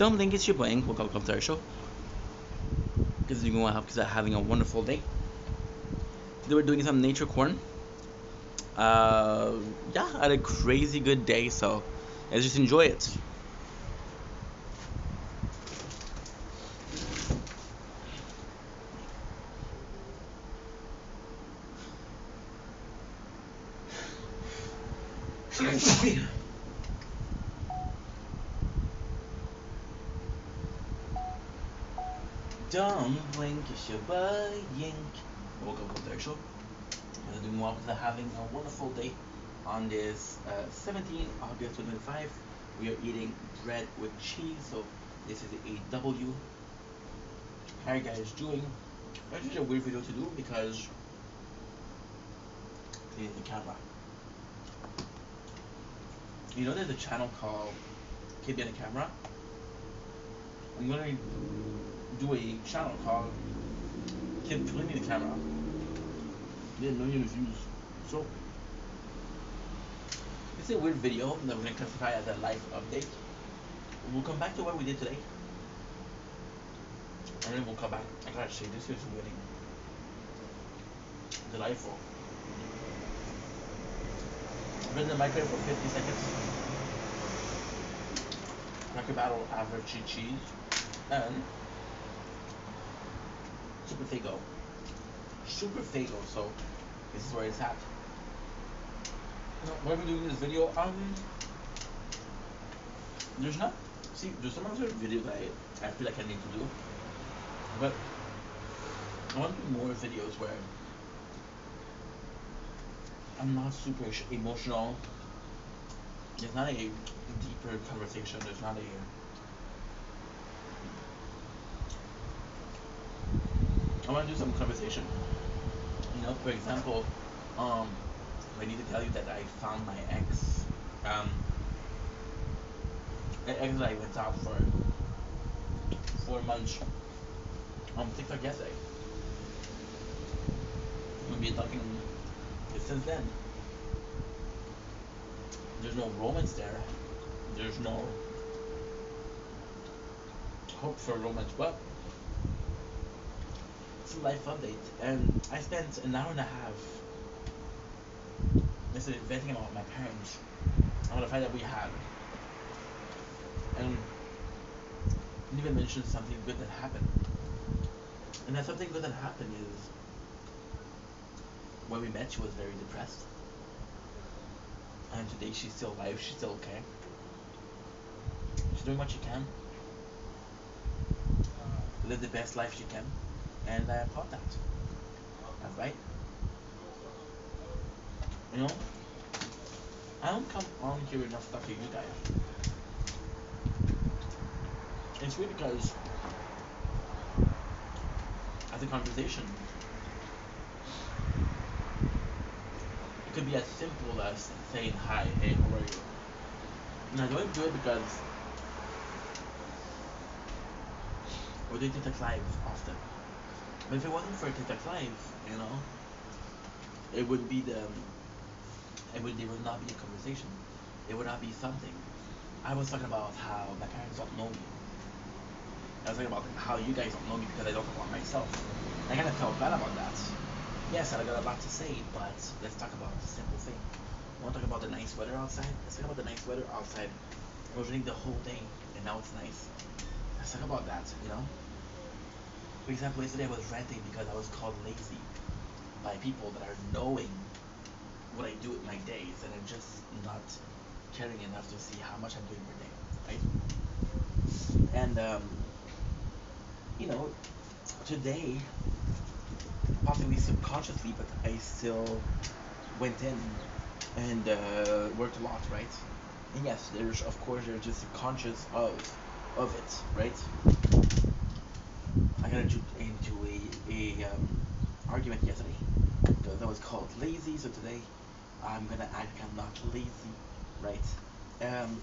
Don't think it's your boy. Welcome to our show. Because you're going to have having a wonderful day. Today we're doing some nature corn. Uh, yeah, I had a crazy good day, so let's just enjoy it. Don't blink, it's your boy Yink. Welcome to our show. We're doing well because having a wonderful day on this 17th August 2025. We are eating bread with cheese, so this is a W. How are you guys doing? It's just a weird video to do because cleaning the camera. You know there's a channel called Kid Behind the Camera? I'm gonna do a channel called Kid Cleaning the Camera. Didn't know you views. So it's a weird video that we're gonna classify as a life update. We'll come back to what we did today. And then we'll come back. I gotta say this is really delightful. I've been in the microwave for 50 seconds. Cracker Barrel average cheese and Super Fago. Super Fago, so this is where it's at. Why are we doing this video? There's not. See, there's some other videos I feel like I need to do, but I want to do more videos where I'm not super emotional. There's not a deeper conversation. There's not a. I want to do some conversation. For example, I need to tell you that I found my ex. An ex that I went out for 4 months on TikTok yesterday. We've been talking since then. There's no romance there. There's no hope for romance, but it's a life update. And I spent an hour and a half venting about my parents on the fight that we had. And I didn't even mention something good that happened. And that something good that happened is when we met, she was very depressed. And today she's still alive, she's still okay. She's doing what she can. Live the best life she can. And I applaud that. That's right. I don't come on here enough stuff to you guys. It's weird because as a conversation, it could be as simple as saying hi, hey, how are you? And I don't do it because we're doing TikTok live often. But if it wasn't for TikTok live, it would be there would not be a conversation. It would not be something. I was talking about how my parents don't know me. I was talking about how you guys don't know me because I don't talk about myself. I kind of felt bad about that. Yes, I got a lot to say, but let's talk about a simple thing. I want to talk about the nice weather outside? Let's talk about the nice weather outside. It was raining the whole day, and now it's nice. Let's talk about that. For example, yesterday I was ranting because I was called lazy by people that are knowing what I do with my days, and I'm just not caring enough to see how much I'm doing per day, right? And today, possibly subconsciously, but I still went in and worked a lot, right? And yes, there's just conscious of it, right? I got into a argument yesterday that was called lazy. So today I'm gonna act like I'm not lazy, right?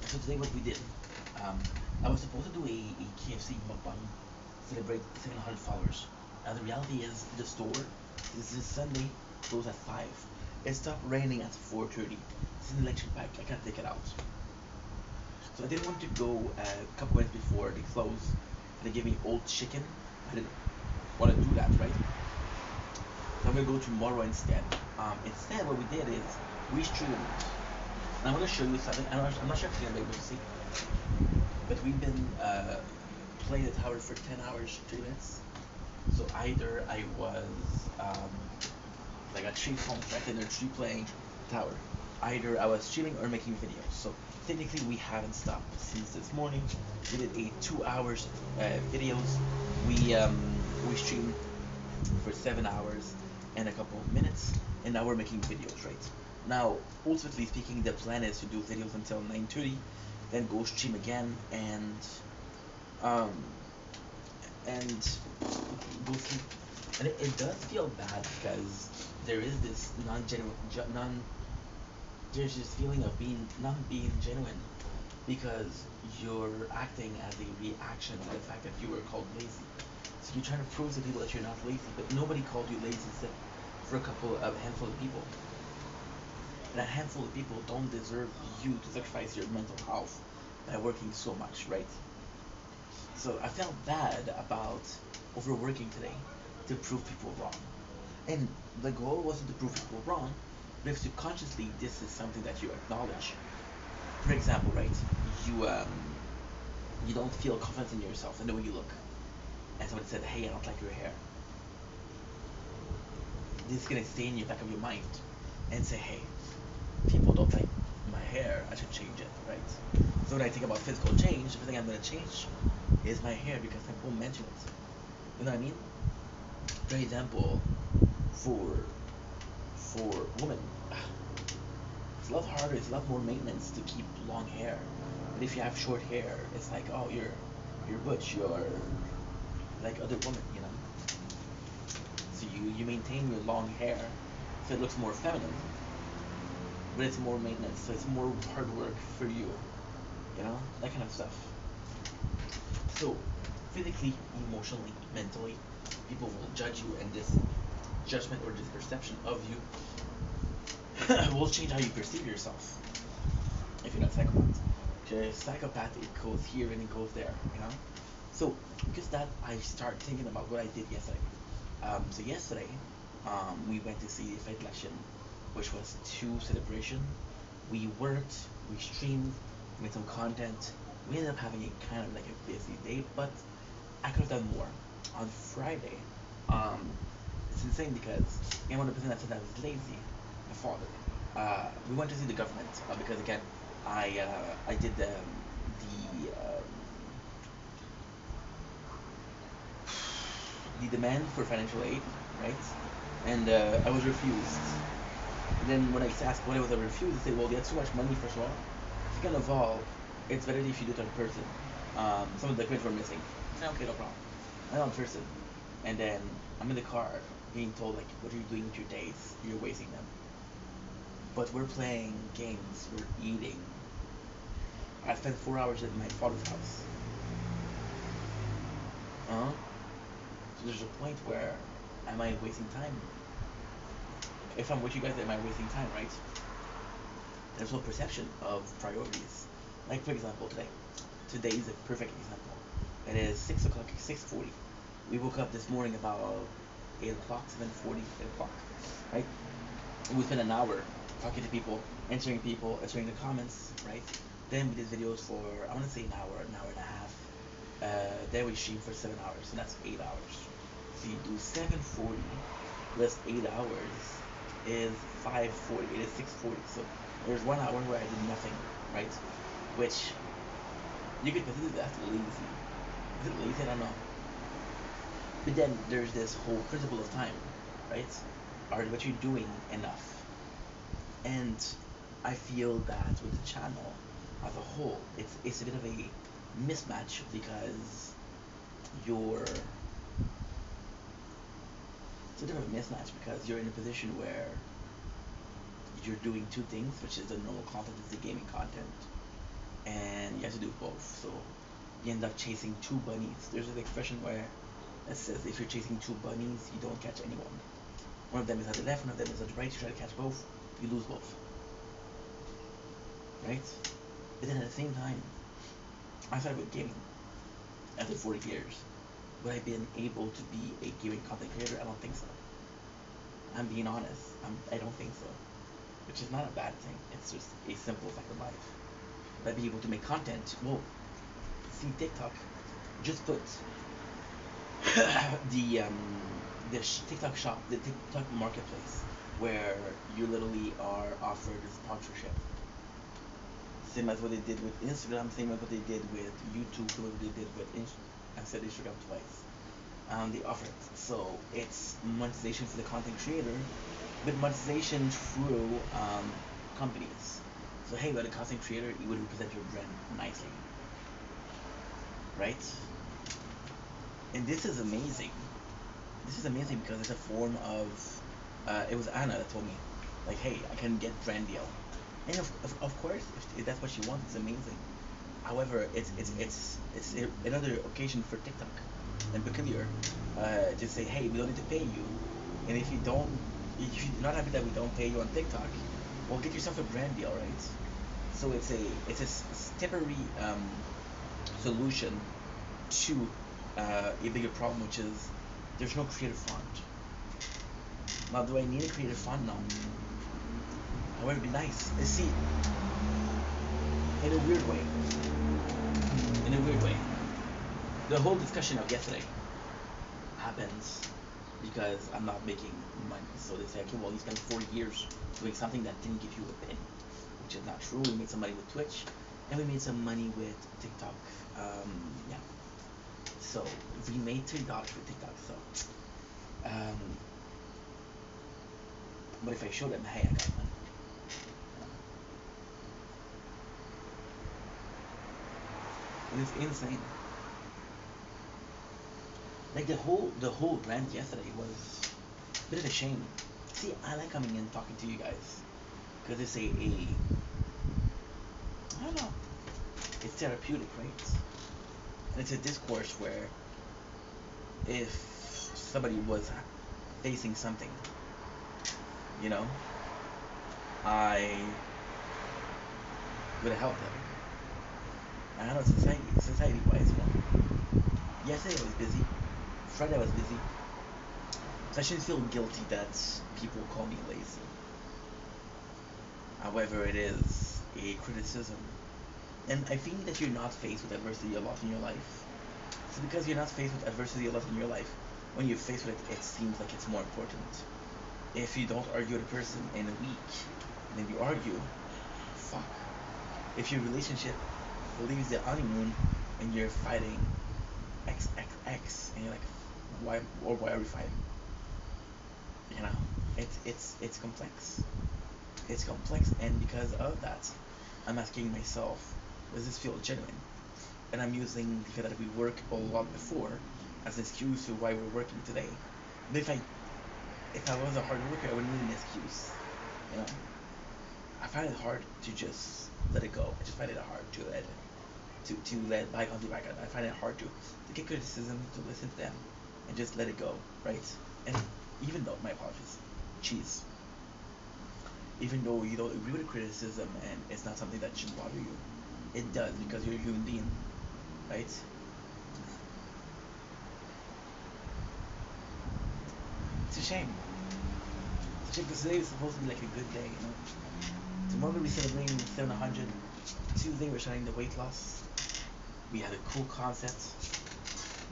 So today what we did, I was supposed to do a KFC mukbang, celebrate 700 followers. And the reality is the store, this is Sunday, closed at 5. It stopped raining at 4:30. It's an election pack. I can't take it out. So I didn't want to go a couple minutes before they close and they give me old chicken. I didn't want to do that, right? So I'm gonna go tomorrow instead. Instead, what we did is we streamed. And I'm gonna show you something. I'm not sure if you're gonna be able to see, but we've been playing the tower for 10 hours, 3 minutes. So either I was like a tree contract and a tree playing tower. Either I was streaming or making videos. So technically we haven't stopped since this morning. We did a 2 hours videos. We streamed for 7 hours and a couple of minutes, and now we're making videos, right? Now, ultimately speaking, the plan is to do videos until 9:30, then go stream again, um, and go sleep. And it does feel bad because there is this non-genuine, non. There's this feeling of being not being genuine because you're acting as a reaction to the fact that you were called lazy. So you're trying to prove to people that you're not lazy, but nobody called you lazy except for a handful of people. And a handful of people don't deserve you to sacrifice your mental health by working so much, right? So I felt bad about overworking today to prove people wrong. And the goal wasn't to prove people wrong, but if subconsciously this is something that you acknowledge. For example, right? You um you don't feel confident in yourself in the way you look. And someone said, "Hey, I don't like your hair." This is gonna stay in your back of your mind and say, "Hey, people don't like my hair. I should change it," right? So when I think about physical change, the thing I'm gonna change is my hair because people mention it. You know what I mean? For example, for women, it's a lot harder. It's a lot more maintenance to keep long hair. But if you have short hair, it's like, oh, you're butch. You're like other women, you know. So you maintain your long hair, so it looks more feminine, but it's more maintenance. So it's more hard work for you, you know, that kind of stuff. So physically, emotionally, mentally, people will judge you, and this judgment or this perception of you will change how you perceive yourself if you're not a psychopath. Because psychopath, it goes here and it goes there, you know? So, because that, I start thinking about what I did yesterday. So yesterday, we went to see the Fate Election, which was two celebration. We worked, we streamed, made some content. We ended up having a kind of like a busy day, but I could have done more. On Friday, um, it's insane because I'm one of the person that said I was lazy. My father. We went to see the government because again, I did the demand for financial aid, right? And I was refused. And then when I asked why was I refused, they said, well, you have too much money first of all. Second of all, it's better if you do it in person. Some of the documents were missing. I said, okay, no problem. I'm in person. And then I'm in the car being told like, what are you doing with your days? You're wasting them. But we're playing games, we're eating. I spent 4 hours at my father's house. Uh-huh. So there's a point where am I wasting time? If I'm with you guys, am I wasting time, right? There's no perception of priorities. Like for example, today. Today is a perfect example. It is 6 o'clock, 6:40. We woke up this morning about 8 o'clock, 7:40, 8 o'clock, right? And we spent an hour talking to people, answering the comments, right? Then we did videos for I want to say an hour and a half. Then we streamed for 7 hours, so that's 8 hours. So you do 7:40 plus 8 hours is 5:40. It is 6:40. So there's 1 hour where I did nothing, right? Which you could consider that lazy. Is it lazy? I don't know. But then there's this whole principle of time, right? Are what you're doing enough? And I feel that with the channel as a whole, it's a bit of a mismatch because you're it's a bit of a mismatch because you're in a position where you're doing two things, which is the normal content is the gaming content, and you have to do both. So you end up chasing two bunnies. There's an expression where it says if you're chasing two bunnies, you don't catch anyone. One of them is at the left, one of them is at the right. You try to catch both, you lose both, right? But then at the same time, I started with gaming after 4 years. Would I been able to be a gaming content creator? I don't think so. I'm being honest. I don't think so. Which is not a bad thing. It's just a simple fact of life. Would I be able to make content? Well, see TikTok. Just put the TikTok shop, the TikTok marketplace, where you literally are offered a sponsorship. Same as what they did with Instagram, same as what they did with YouTube, same as what they did with I said Instagram twice. They offer it. So it's monetization for the content creator, but monetization through companies. So hey, you're a content creator, you would represent your brand nicely, right? And this is amazing. This is amazing because it's a form of. It was Anna that told me, like, hey, I can get brand deal, and of course, if that's what she wants, it's amazing. However, another occasion for TikTok and Peculiar to say, hey, we don't need to pay you, and if you're not happy that we don't pay you on TikTok, well, get yourself a brand deal, right? So it's a temporary solution to a bigger problem, which is there's no creative fund. Now, do I need a creative fund? No. However, it'd be nice. See, in a weird way, in a weird way, the whole discussion of yesterday happens because I'm not making money. So they say, okay, well, you spent 4 years doing something that didn't give you a penny, which is not true. We made some money with Twitch, and we made some money with TikTok. Yeah. So we made $3 with TikTok. So, um, but if I show them, hey, I got money, it's insane. Like the whole rant yesterday was a bit of a shame. See, I like coming in talking to you guys because it's a I don't know, it's therapeutic, right? And it's a discourse where if somebody was facing something, you know, I would help them. I don't know, society wise, you know. Yesterday I was busy. Friday I was busy. So I shouldn't feel guilty that people call me lazy. However, it is a criticism. And I think that you're not faced with adversity a lot in your life. So because you're not faced with adversity a lot in your life, when you're faced with it, it seems like it's more important. If you don't argue with a person in a week, and then you argue, fuck. If your relationship leaves the honeymoon and you're fighting XXX, and you're like, why are we fighting? You know, it's complex. It's complex, and because of that, I'm asking myself, does this feel genuine? And I'm using the fact that we worked a lot before as an excuse to why we're working today. But if I was a hard worker, I wouldn't need an excuse. You know, I find it hard to just let it go. I just find it hard to let bygones be bygones. I find it hard to get criticism, to listen to them, and just let it go, right? And even though my apologies, cheese. Even though you don't agree with the criticism and it's not something that should bother you, it does because you're a human being, right? It's a shame. It's a shame because today is supposed to be like a good day, you know. Tomorrow we'll be celebrating 700. Tuesday we're starting the weight loss. We had a cool concept.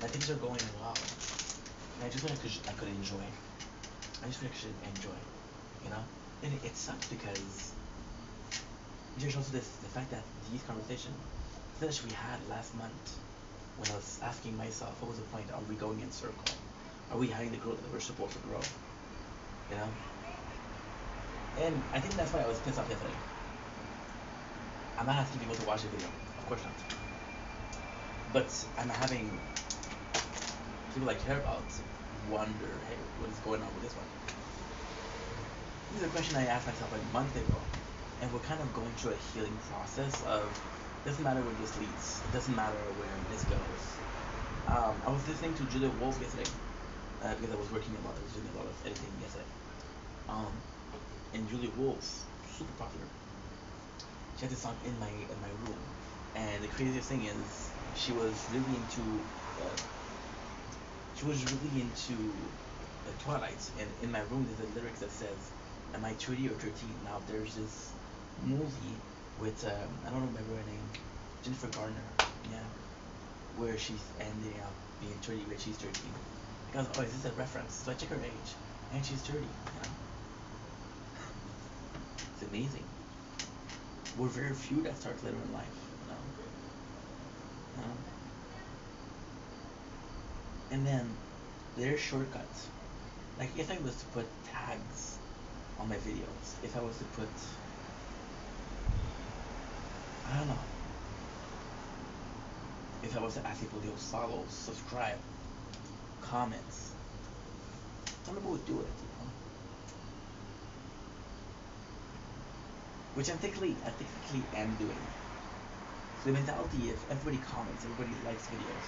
My things are going well. And I just feel like I could enjoy. I just feel like I should enjoy, you know. And it sucks because there's also the fact that these conversations that we had last month when I was asking myself, what was the point? Are we going in circle? Are we having the growth that we're supposed to grow? You know? And I think that's why I was pissed off yesterday. I'm not asking people to watch the video. Of course not. But I'm having people I care about wonder, hey, what is going on with this one? This is a question I asked myself like a month ago. And we're kind of going through a healing process of doesn't matter where this leads. It doesn't matter where this goes. I was listening to Julia Wolf yesterday because I was working a lot. I was doing a lot of editing yesterday. Um, and Julia Wolf, super popular. She had this song in my room. And the craziest thing is, she was really into uh, she was really into Twilight. And in my room, there's a lyrics that says, "Am I 30 or 13?" Now there's this movie with I don't remember her name, Jennifer Garner. Yeah, where she's ending up being 30, but she's 13. Because, oh, is this a reference? So I check her age, and she's 30. It's amazing. We're very few that start later in life, you know. You know? And then there's shortcuts. Like if I was to put tags on my videos, if I was to put, I don't know, if I was to ask people to follow, subscribe, comments, some people would do it, you know. Which I technically am doing. So the mentality, if everybody comments, everybody likes videos,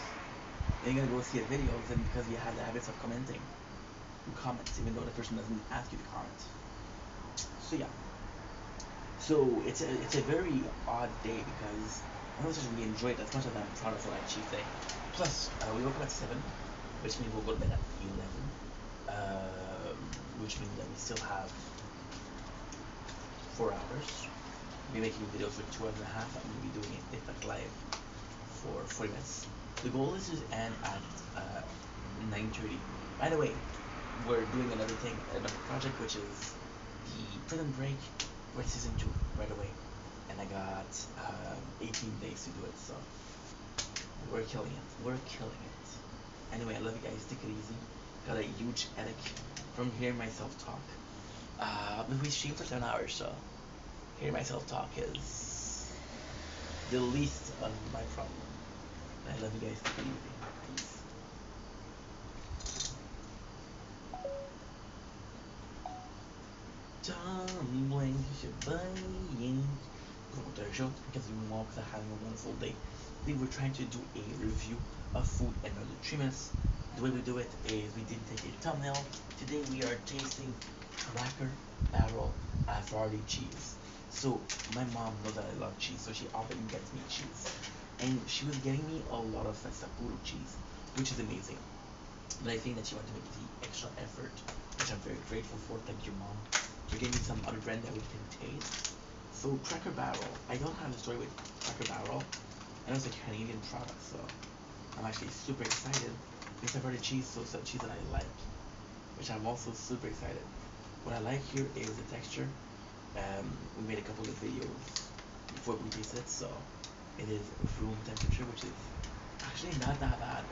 then you're gonna go see a video, then because you have the habits of commenting, you comment, even though the person doesn't ask you to comment. So yeah. So it's a very odd day because I don't necessarily enjoy it as much as I'm proud of what I achieved today. Plus, we woke up at 7, which means we'll go to bed at 11, which means that we still have 4 hours. We'll be making videos for 2 hours and a half. I'm going to be doing a TikTok live for 40 minutes. The goal is to end at 9:30. By the way, we're doing another thing, another project, which is the Prison Break with season 2 right away. And I got 18 days to do it, so we're killing it. We're killing it. Anyway, I love you guys. Take it easy. Got a huge headache from hearing myself talk. But we streamed for 7 hours, so hearing myself talk is the least of my problem. I love you guys. Take it easy. Peace. Tumbling to Shebang. Show because we walked are having a wonderful day. Today we're trying to do a review of food and nutrients. The way we do it is we didn't take a thumbnail. Today we are tasting Cracker Barrel Havarti cheese. So my mom knows that I love cheese, so she often gets me cheese. And she was getting me a lot of Sapporo cheese, which is amazing. But I think that she wanted to make the extra effort, which I'm very grateful for. Thank you, mom. To give me some other brand that we can taste. So Cracker Barrel, I don't have a story with Cracker Barrel. I know it's a Canadian product, so I'm actually super excited because I've heard of cheese, so it's a cheese that I like, which I'm also super excited. What I like here is the texture. We made a couple of videos before we taste it, so it is room temperature, which is actually not that bad.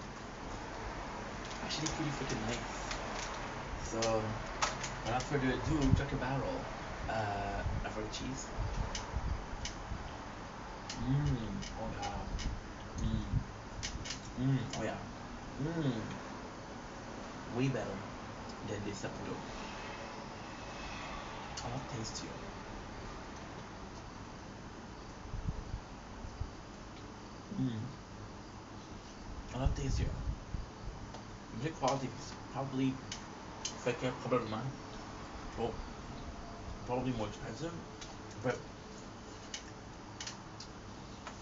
Actually pretty freaking nice. So without further ado, Cracker Barrel, for the cheese. Mmm, oh yeah. Mmm, oh yeah. Mmm, way better than the Sapporo. A lot tastier. Mmm, a lot tastier. The quality is probably thicker, probably mine. Well, probably more expensive, but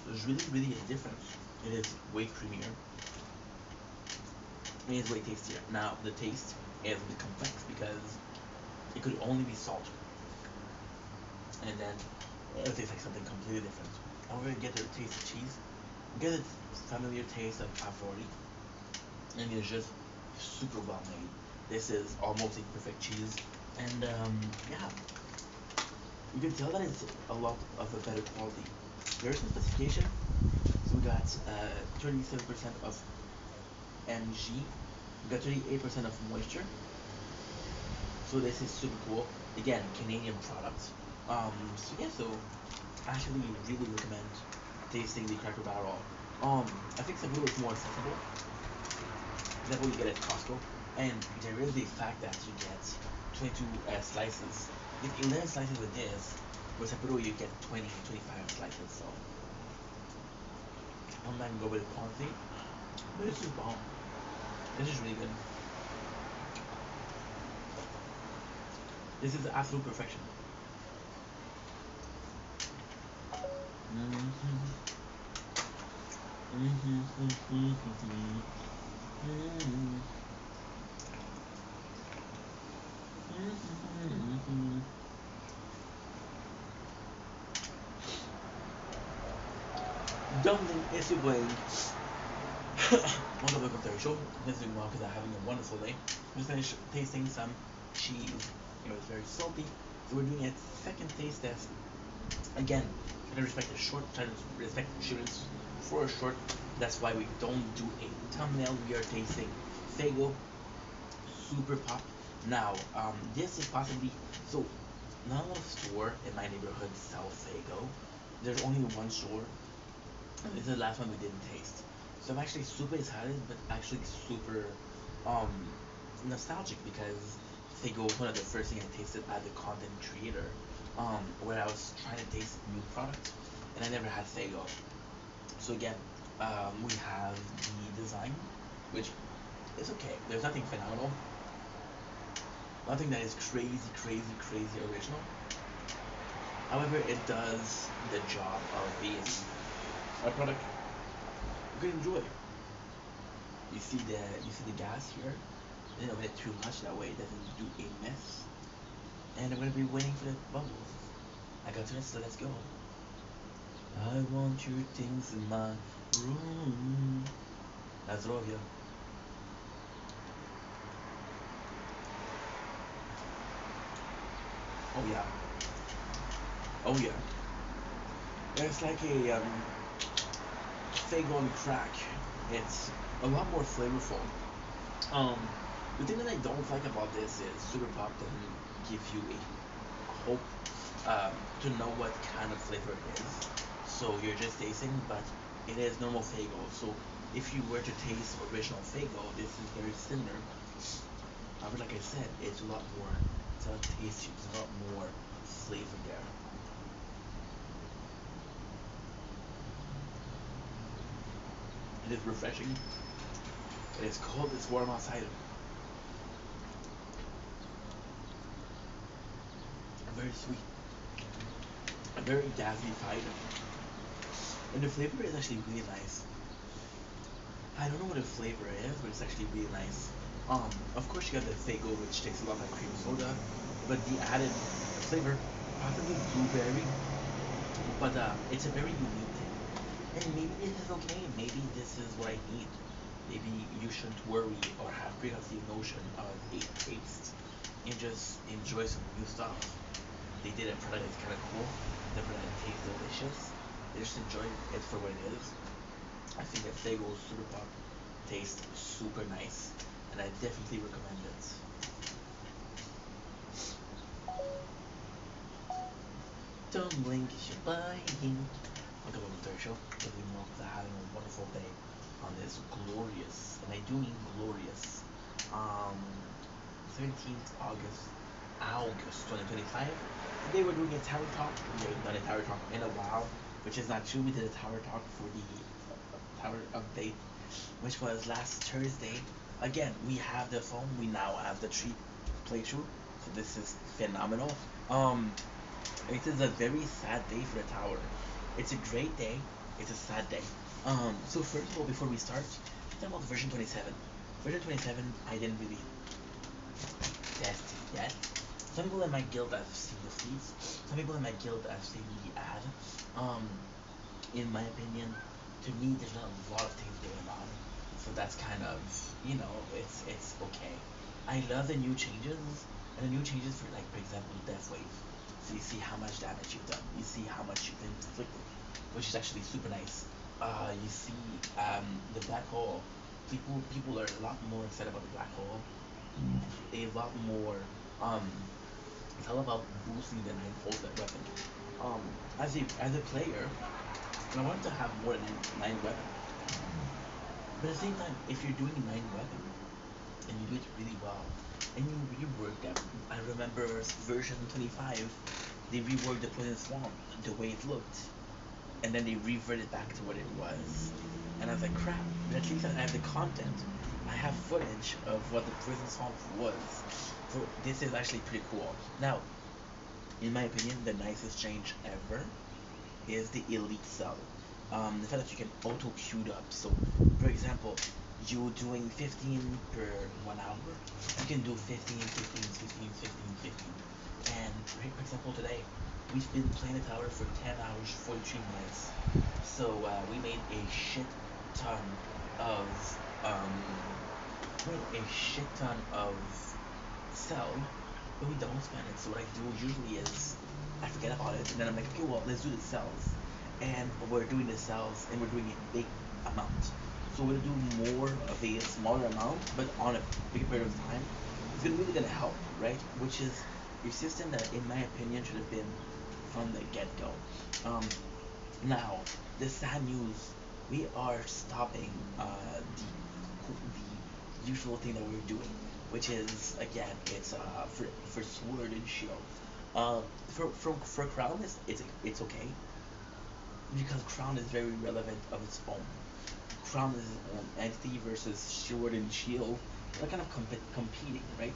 there's really a difference. It is way creamier. It is way tastier. Now the taste is a bit complex because it could only be salt, and then it tastes like something completely different. And we're gonna get the taste of cheese, get the familiar taste of Havarti, and it's just super well made. This is almost a perfect cheese, and yeah, you can tell that it's a lot of a better quality. There's some specification. So we got 37% of mg, we got 38% of moisture. So this is super cool. Again, Canadian product. So yeah, so I actually really recommend tasting the Cracker Barrel. I think Sapporo is more accessible. Example, you get it at Costco, and there is the fact that you get 22 slices. You get 11 slices with this. With Sapporo, you get 20, 25 slices. So I'm not gonna go with the quantity, but this is bomb. This is really good. This is absolute perfection. Mm-hmm. Dumpling is your brain. Welcome to the show. This is Mark because I'm having a wonderful day. Just finished tasting some cheese. It was very salty. So we're doing a second taste test. Again, try to respect the short, try to respect the students for a short. That's why we don't do a thumbnail. We are tasting Fago Super Pop. Now, this is possibly so. Not a lot of store in my neighborhood sell Fago. There's only one store, and this is the last one we didn't taste. So I'm actually super excited, but actually super um nostalgic because Fago was one of the first things I tasted as a content creator. Where I was trying to taste new products, and I never had Fago. So again, we have the design, which is okay. There's nothing phenomenal, nothing that is crazy, crazy, crazy original. However, it does the job of being a product you can enjoy. You see the gas here. You know, it too much that way it doesn't do a mess. And I'm gonna be waiting for the bubbles. I got to it, so let's go. I want your things in my room. That's Rovia. Oh yeah. Oh yeah. It's like a fig on crack. It's a lot more flavorful. Um, the thing that I don't like about this is Super Pop doesn't give you a hope to know what kind of flavor it is. So you're just tasting, but it is normal Fago. So if you were to taste original Fago, this is very similar. However, like I said, it's a lot more, it's a lot tastier, it's a lot more flavor there. It is refreshing. It is cold, it's warm outside. Very sweet, very dazzlified, and the flavor is actually really nice. I don't know what the flavor is, but it's actually really nice. of course you got the Fago, which tastes a lot like cream soda, but the added flavor, possibly blueberry, but it's a very unique thing. And maybe this is okay. Maybe this is what I need. Maybe you shouldn't worry or have preconceived notion of a taste and just enjoy some new stuff. They did a product that's kind of cool. The product tastes delicious. Just enjoy it for what it is. I think that Fago Super Pop tastes super nice, and I definitely recommend it. Don't blink, it's your buying. Welcome to the third show. Every month are having a wonderful day on this glorious, and I do mean glorious, um, 17th August 2025. Today we're doing a tower talk. We haven't done a tower talk in a while, which is not true. We did a tower talk for the tower update, which was last Thursday. Again, we have the phone. We now have the tree playthrough. So this is phenomenal. Um, it is a very sad day for the tower. It's a great day. It's a sad day. So first of all, before we start, talk about version 27. Version 27, I didn't really test it yet. Some people in my guild have seen the feeds. Some people in my guild have seen the ad. Um, in my opinion, to me, there's not a lot of things going on. So that's kind of, it's okay. I love the new changes, and the new changes for, like, for example, Death Wave. So you see how much damage you've done. You see how much you've inflicted, which is actually super nice. You see the black hole. People are a lot more excited about the black hole. A lot more. Um, it's all about boosting the nine volt weapon. Um, as a player, I want to have more than nine weapon. But at the same time, if you're doing nine weapon and you do it really well, and you rework them, I remember version 25, they reworked the Poison Swamp the way it looked, and then they reverted back to what it was. And I was like, crap, but at least I have the content. I have footage of what the Poison Swamp was. So this is actually pretty cool. Now, in my opinion, the nicest change ever is the Elite Cell. The fact that you can auto queued up. So, for example, you doing 15 per 1 hour, you can do 15, 15, 15, 15, 15. And for example, today we've been playing the tower for 10 hours, 43 minutes. So we made a shit ton of um, cell, but we don't spend it. So what I do usually is I forget about it, and then I'm like, okay, well, let's do the cells, and we're doing the cells, and we're doing a big amount. So we're gonna do more of a smaller amount, but on a bigger period of time. It's gonna really gonna help, right? Which is a system that, in my opinion, should have been from the get-go. Um, Now, the sad news, we are stopping the usual thing that we're doing, which is again, it's for Sword and Shield. For Crown, it's okay because Crown is very relevant of its own. Crown is its own entity versus Sword and Shield. They're kind of competing, right?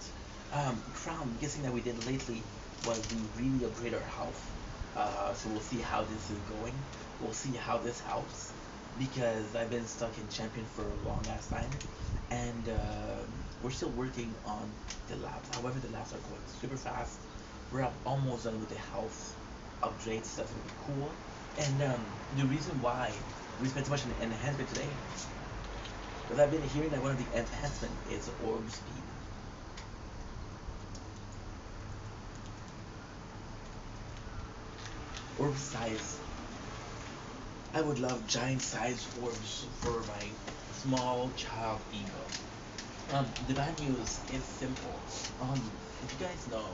Crown, guessing that we did lately was we really upgrade our health. So we'll see how this is going. We'll see how this helps because I've been stuck in champion for a long ass time, and we're still working on the labs. However, the labs are going super fast. We're almost done with the health upgrades. That's gonna be cool. And the reason why we spent so much on enhancement today, because I've been hearing that one of the enhancement is orb speed. Orb size. I would love giant size orbs for my small child ego. The bad news is simple. If you guys know,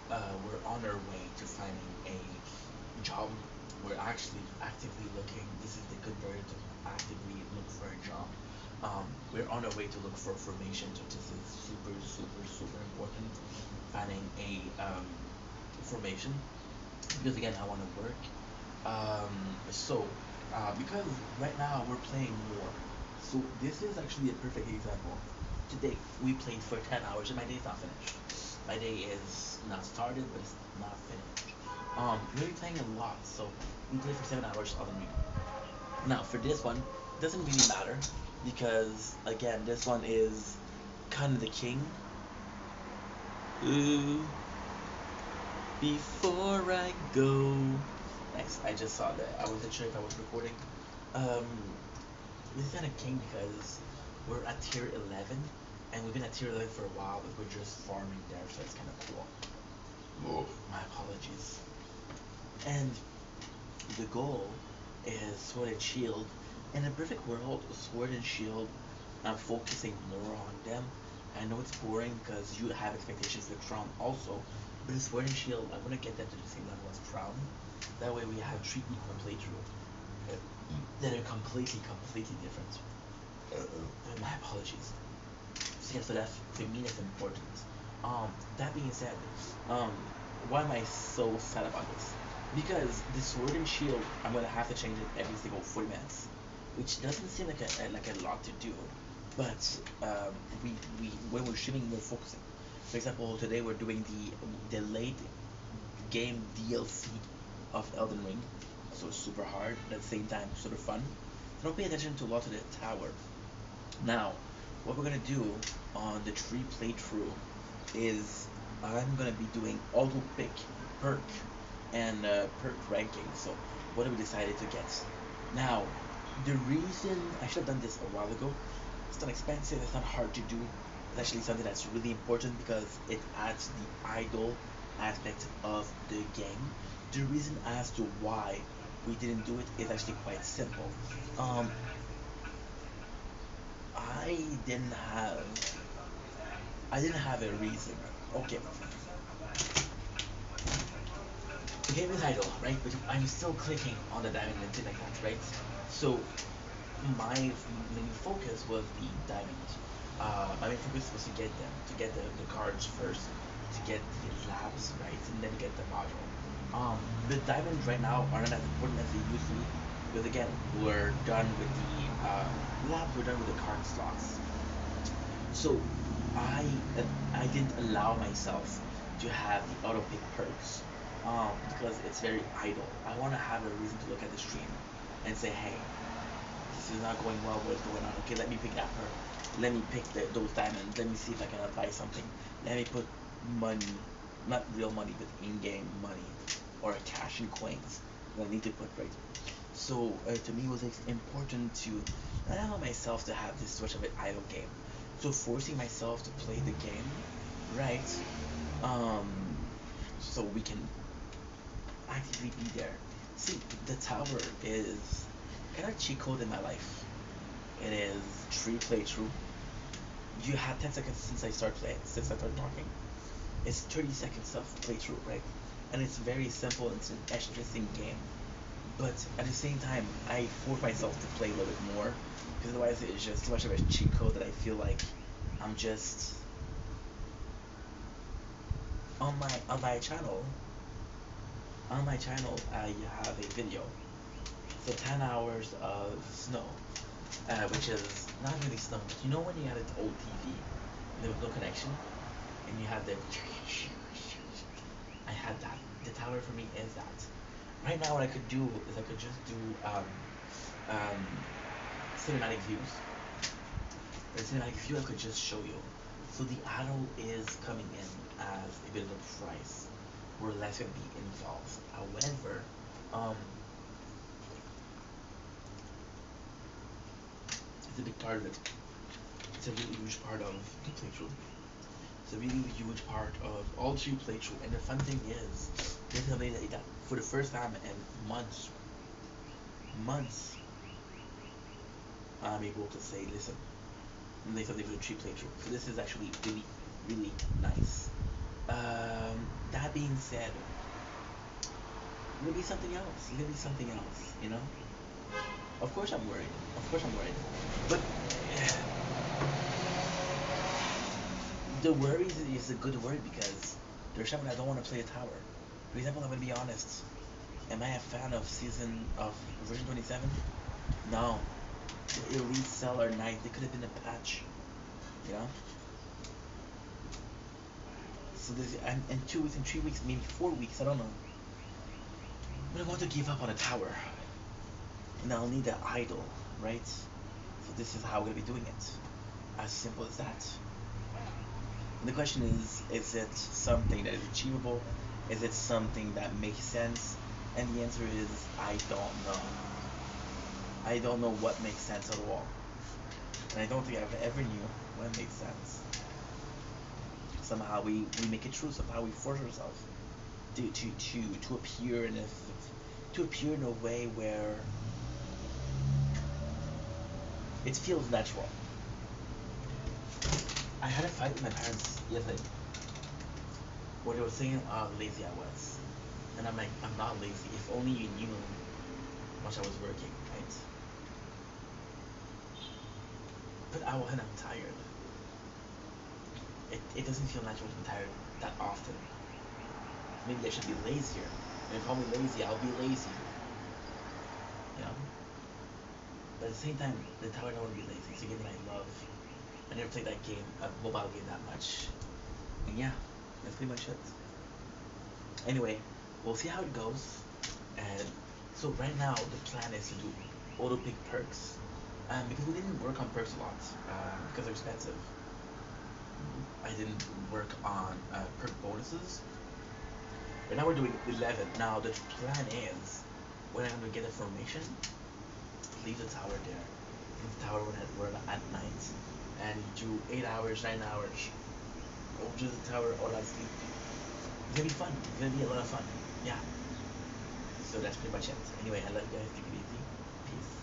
we're on our way to finding a job. We're actually actively looking. This is the good word to actively look for a job. We're on our way to look for formation. So this is super, super, super important. Finding a formation because again, I want to work. Because right now we're playing more, so this is actually a perfect example. Today we played for 10 hours and my day's not finished. My day is not started, but it's not finished. We're playing a lot, so we played for 7 hours on the ring. Now for this one, it doesn't really matter because again, this one is kind of the king. Ooh, before I go. Nice. I just saw that. I wasn't sure if I was recording. Um, this is kind of king because we're at tier 11, and we've been at tier 11 for a while, but we're just farming there, so it's kind of cool. Oh, my apologies. And the goal is Sword and Shield. In a perfect world, Sword and Shield, I'm focusing more on them. I know it's boring because you have expectations with Crown also, but in Sword and Shield, I want to get them to the same level as Crown. That way we have three equal playthrough that are completely different. My apologies. So yeah, so that's to me that's important. That being said, um, why am I so sad about this? Because the Sword and Shield, I'm gonna have to change it every single 40 minutes, which doesn't seem like a lot to do, but we when we're streaming, we're focusing. For example, today we're doing the late game DLC of Elden Ring, so super hard, at the same time sort of fun. So don't pay attention to a lot of the tower. Now, what we're gonna do on the tree playthrough is I'm gonna be doing auto pick perk and perk ranking. So what have we decided to get? Now, the reason I should have done this a while ago, it's not expensive, it's not hard to do. It's actually something that's really important because it adds the idle aspect of the game. The reason as to why we didn't do it is actually quite simple. Um, I didn't have I didn't have a reason. Okay, the game is idle, right? But I'm still clicking on the diamond and things like that, right? So my main focus was the diamond. My main focus was to get the cards first, to get the labs right, and then get the module. The diamonds right now are not as important as they used to be, because again, we're done with the labs, we're done with the card slots. So I I didn't allow myself to have the auto pick perks because it's very idle. I want to have a reason to look at the stream, and say, hey, this is not going well. What's going on? Okay, let me pick that her. Let me pick those diamonds. Let me see if I can buy something. Let me put money, not real money, but in-game money or cash and coins that I need to put right. So to me, it was important to not allow myself to have this sort of an idle game. So forcing myself to play the game, right? Um, so we can actively be there. See, the tower is kind of cheat code in my life. It is tree playthrough. You have 10 seconds since I start playing, since I started talking. It's 30 seconds of playthrough, right? And it's very simple. It's an interesting game. But at the same time, I force myself to play a little bit more because otherwise it's just too much of a cheat code that I feel like I'm just on my channel. On my channel, I have a video. So 10 hours of snow, which is not really snow. But you know when you had an old TV and there was no connection, and you had the I had that. The tower for me is that. Right now, what I could do is I could just do um, cinematic views. The cinematic view I could just show you. So the arrow is coming in as a bit of a price, where less gonna be involved. However, um, it's a big part of it. It's a really huge part of the playthrough. It's a really huge part of all three playthrough. And the fun thing is, they tell me that for the first time in months, I'm able to say, listen, and they said they do a tree playthrough. So this is actually really, really nice. That being said, maybe something else. Maybe something else. You know. Of course I'm worried. Of course I'm worried. But the worry is a good word because there's something I don't want to play a tower. For example, I'm gonna be honest. Am I a fan of season of version 27? No. The elite cell are nice. They could have been a patch. You know. So this in 2 weeks, in 3 weeks, maybe 4 weeks. I don't know. But I want to give up on a tower, and I'll need an idol, right? So this is how I'm gonna be doing it. As simple as that. And the question is it something that is achievable? Is it something that makes sense? And the answer is, I don't know. I don't know what makes sense at all. And I don't think I've ever knew what makes sense. Somehow we make it true, somehow we force ourselves to appear to appear in a way where it feels natural. I had a fight with my parents yesterday where they were saying how lazy I was. And I'm like, I'm not lazy. If only you knew how much I was working, right? But when I'm tired, it doesn't feel natural to be tired that often. Maybe I should be lazier. And if I'm lazy, I'll be lazy. You know? But at the same time, the tower I don't want to be lazy. It's a game that I love. I never played that game, a mobile game that much. And yeah, that's pretty much it. Anyway, we'll see how it goes. And so right now the plan is to do auto pick perks. Because we didn't work on perks a lot, because they're expensive. I didn't work on perk bonuses. But now we're doing 11. Now the plan is when I'm gonna get information, leave the tower there. Leave the tower when we're at night. And do 8 hours, 9 hours. Over to the tower all that sleep. It's gonna be fun. It's gonna be a lot of fun. Yeah. So that's pretty much it. Anyway, I love you guys. Take it easy. Peace.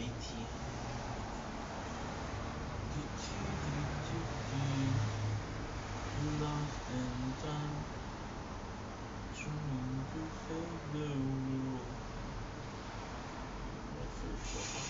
VT. Lost in time, trying to save the world. That's so fun.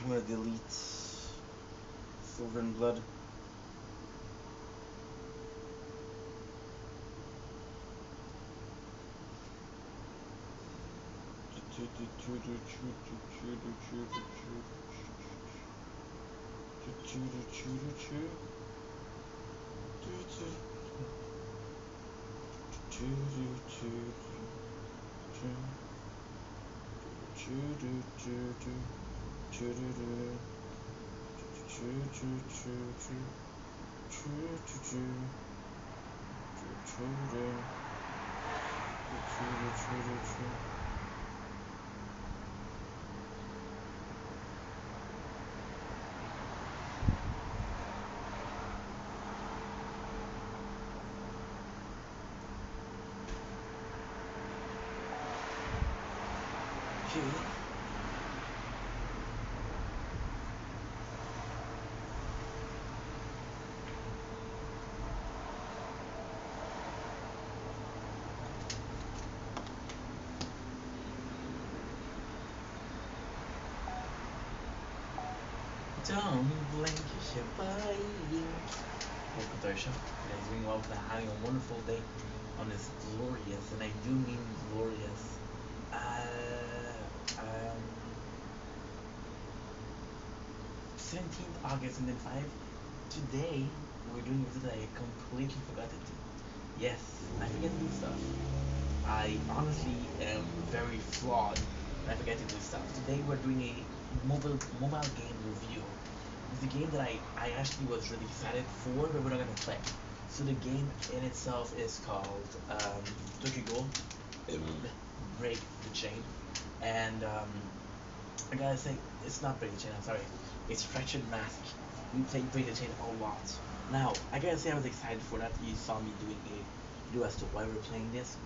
I'm gonna delete Silver and Blood. Don't blink, it's your body. Welcome to our show. You guys doing well for having a wonderful day on this glorious, and I do mean glorious, um, 17th August 2005. Today, we're doing a video that I completely forgot to do. Yes, I forget to do stuff. I honestly am very flawed and I forget to do stuff. Today we're doing a mobile game review. It's a game that I actually was really excited for, but we're not gonna play. So the game in itself is called Tokyo Ghoul Break the Chain. And I gotta say, it's not Break the Chain, I'm sorry. It's Fractured Mask. We played Break the Chain a lot. Now, I gotta say I was excited for that. You saw me doing a video as to why we're playing this.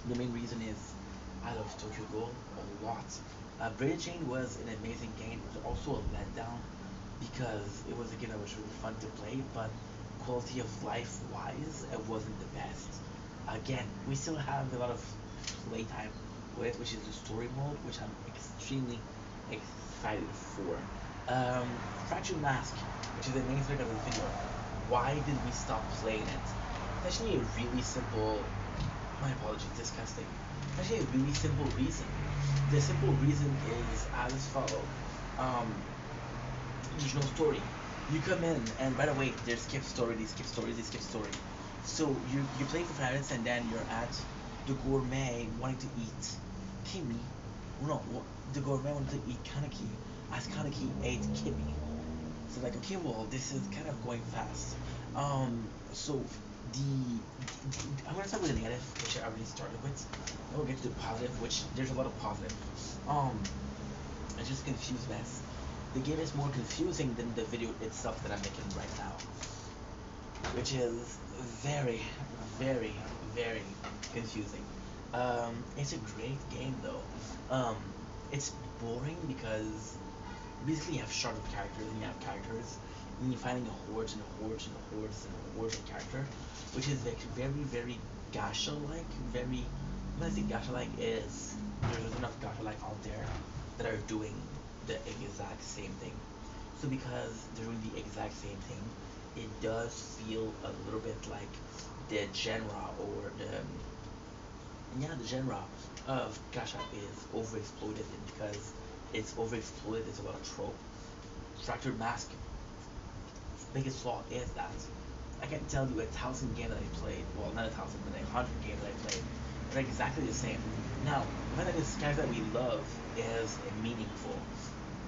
The main reason is I love Tokyo Ghoul a lot. Break the Chain was an amazing game. It was also a letdown because it was a game that was really fun to play, but quality of life wise, it wasn't the best. Again, we still have a lot of playtime with it, which is the story mode, which I'm extremely excited for. Fractured Mask, which is the main topic of the video. Why did we stop playing it? It's actually a really simple, my apologies, disgusting. Actually, a really simple reason. The simple reason is as follow. Um, there's no story. You come in and right away there's skip story, they skip story, they skip story. So you play for 5 minutes and then you're at the gourmet wanting to eat Kimi. No, the gourmet wanted to eat Kaneki as Kaneki ate Kimi. So like okay, well this is kind of going fast. So I'm gonna start with the negative, which I already started with. Then we'll get to the positive, which there's a lot of positive. Um, it's just a confused mess. The game is more confusing than the video itself that I'm making right now. which is very, very, very confusing. It's a great game though. Um, it's boring because basically you have short of characters and you have characters and you're finding hordes and hordes and hordes and hordes of character, which is like very, very gacha like. Very, when I say gacha like is there's enough gacha like out there that are doing the exact same thing. So because they're doing the exact same thing, it does feel a little bit like the genre or the genre of gacha is overexploited because it's overexploited. It's about a trope. Fractured Mask biggest flaw is that I can tell you 1,000 games that I played, well not 1,000, but 100 games that I played, are exactly the same. Now, one of the characters that we love is meaningful,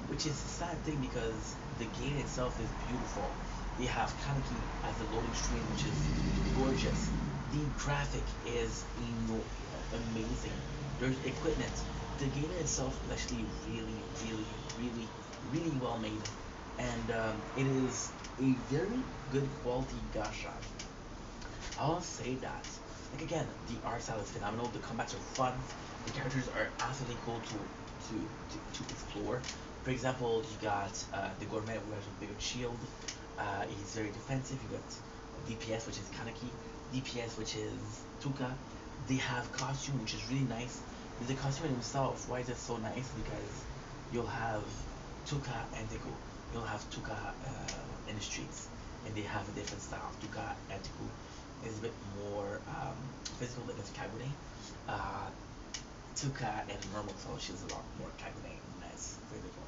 which is a sad thing because the game itself is beautiful. We have Kaneki as the loading screen, which is gorgeous. The graphic is amazing. There's equipment. The game itself is actually really, really, really, really well made, and it is a very good quality gacha. I'll say that. Like again, the art style is phenomenal. The combats are fun. The characters are absolutely cool to explore. For example, you got the gourmet who has a bigger shield. He's very defensive. You got DPS, which is Kaneki. DPS, which is Tuka. They have costume, which is really nice. The costume in himself, why is it so nice? Because you'll have Tuka and Deku. You'll have Tuka in the streets, and they have a different style. Tuka and Deku is a bit more physical than Kagune. Uh, Tuka and normal clothes, she's a lot more Kagune and less physical.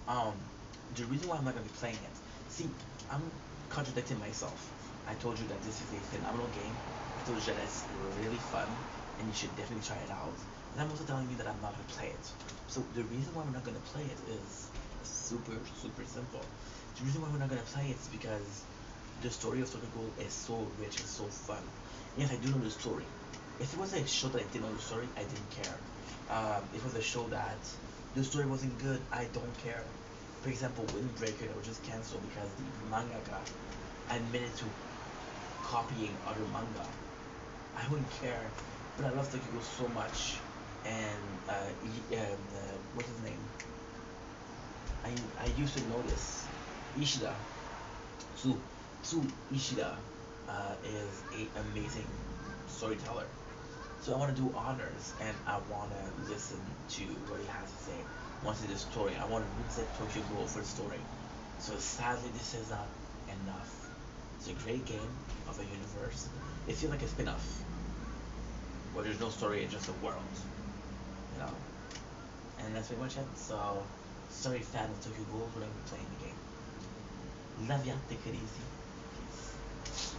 Um, the reason why I'm not gonna be playing it, see, I'm contradicting myself. I told you that this is a phenomenal game. I told you that it's really fun, and you should definitely try it out. And I'm also telling you that I'm not gonna play it. So the reason why we're not gonna play it is super, super simple. The reason why we're not gonna play it is because the story of Tokyo Ghoul is so rich and so fun. Yes, I do know the story. If it was a show that I didn't know the story, I didn't care. If it was a show that the story wasn't good, I don't care. For example, Windbreaker that was just cancelled because the mangaka admitted to copying other manga. I wouldn't care, but I love Tokyo Ghoul so much. And what's his name? I used to know this. Ishida, Tsu, Tsu Ishida, is a amazing storyteller. So I want to do honors and I want to listen to what he has to say. Once it is story, I want to visit Tokyo Ghoul for the story. So sadly, this is not enough. It's a great game of a universe. It feels like a spin-off, where there's no story, it's just a world, you know. And that's pretty much it. So, sorry, fan of Tokyo Ghoul, we're gonna be playing the game. Love ya, take it easy. Peace.